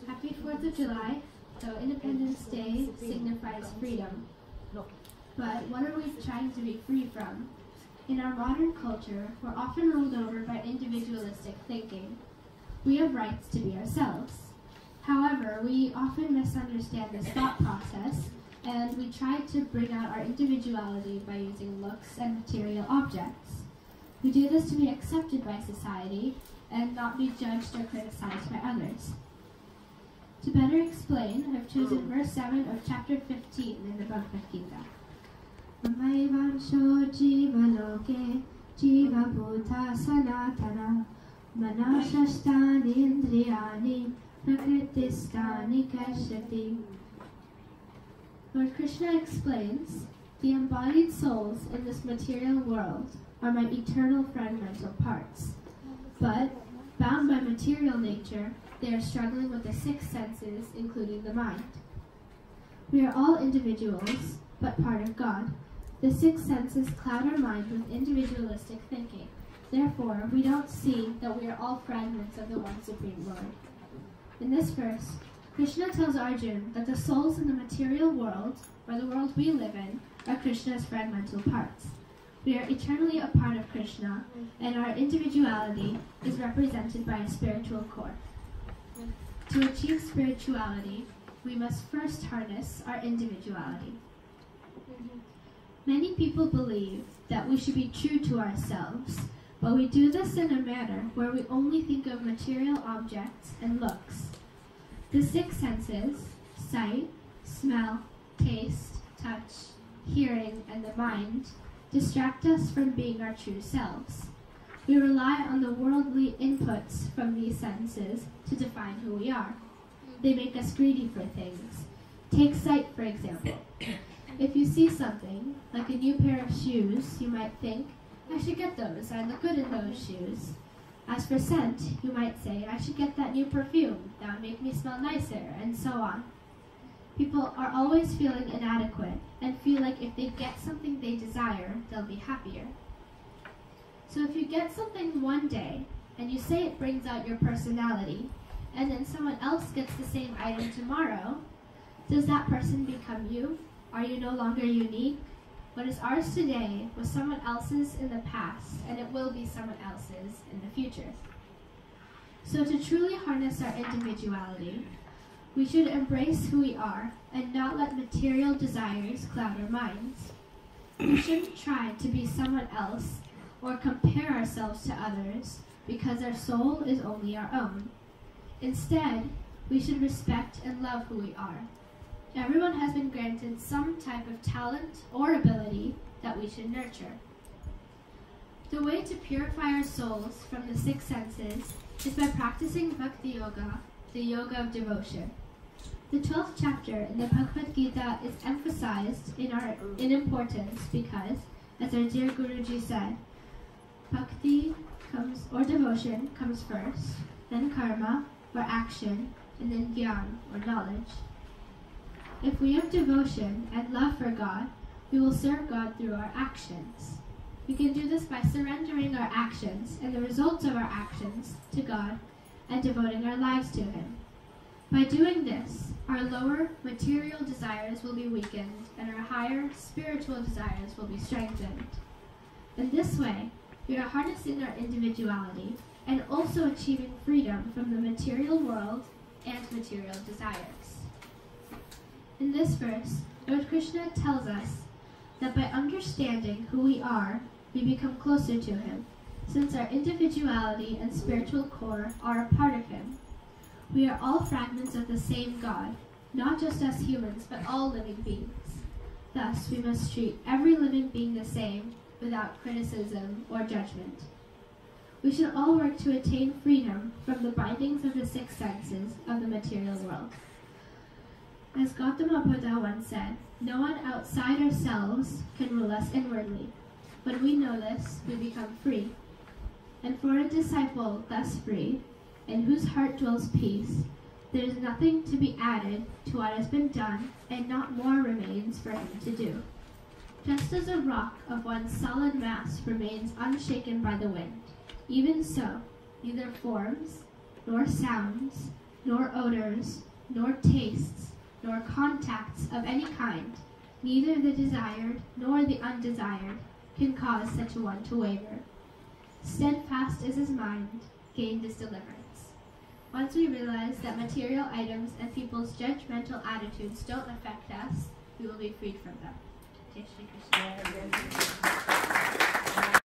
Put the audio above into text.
Happy 4th of July, though Independence Day signifies freedom. But what are we trying to be free from? In our modern culture, we're often ruled over by individualistic thinking. We have rights to be ourselves. However, we often misunderstand this thought process, and we try to bring out our individuality by using looks and material objects. We do this to be accepted by society and not be judged or criticized by others. To better explain, I've chosen verse 7 of chapter 15 in the Bhagavad Gita. Mamaivansho jiva loke jiva bhuta sanatana manashashtani indriyani prakristani kashyati. Lord Krishna explains, the embodied souls in this material world are my eternal fragmental parts. But, bound by material nature, they are struggling with the 6 senses, including the mind. We are all individuals, but part of God. The 6 senses cloud our mind with individualistic thinking. Therefore, we don't see that we are all fragments of the one Supreme Lord. In this verse, Krishna tells Arjuna that the souls in the material world, or the world we live in, are Krishna's fragmental parts. We are eternally a part of Krishna, and our individuality is represented by a spiritual core. To achieve spirituality, we must first harness our individuality. Many people believe that we should be true to ourselves, but we do this in a manner where we only think of material objects and looks. The 6 senses, sight, smell, taste, touch, hearing, and the mind, distract us from being our true selves. We rely on the worldly inputs from these senses to define who we are. They make us greedy for things. Take sight, for example. If you see something, like a new pair of shoes, you might think, I should get those, I look good in those shoes. As for scent, you might say, I should get that new perfume, that would make me smell nicer, and so on. People are always feeling inadequate and feel like if they get something they desire, they'll be happier. So if you get something one day, and you say it brings out your personality, and then someone else gets the same item tomorrow, does that person become you? Are you no longer unique? What is ours today was someone else's in the past, and it will be someone else's in the future. So to truly harness our individuality, we should embrace who we are and not let material desires cloud our minds. We shouldn't try to be someone else or compare ourselves to others because our soul is only our own. Instead, we should respect and love who we are. Everyone has been granted some type of talent or ability that we should nurture. The way to purify our souls from the 6 senses is by practicing Bhakti Yoga, the yoga of devotion. The 12th chapter in the Bhagavad Gita is emphasized in importance because, as our dear Guruji said, Bhakti or devotion comes first, then karma, or action, and then gyan, or knowledge. If we have devotion and love for God, we will serve God through our actions. We can do this by surrendering our actions and the results of our actions to God and devoting our lives to Him. By doing this, our lower material desires will be weakened and our higher spiritual desires will be strengthened. In this way, we are harnessing our individuality and also achieving freedom from the material world and material desires. In this verse, Lord Krishna tells us that by understanding who we are, we become closer to Him, since our individuality and spiritual core are a part of Him. We are all fragments of the same God, not just us humans, but all living beings. Thus, we must treat every living being the same, without criticism or judgment. We should all work to attain freedom from the bindings of the 6 senses of the material world. As Gautama Buddha once said, no one outside ourselves can rule us inwardly. When we know this, we become free. And for a disciple thus free, in whose heart dwells peace, there is nothing to be added to what has been done, and not more remains for him to do. Just as a rock of one solid mass remains unshaken by the wind, even so, neither forms, nor sounds, nor odors, nor tastes, nor contacts of any kind, neither the desired nor the undesired, can cause such a one to waver. Steadfast is his mind, gained is deliverance. Once we realize that material items and people's judgmental attitudes don't affect us, we will be freed from them. Jai Shri Krishna.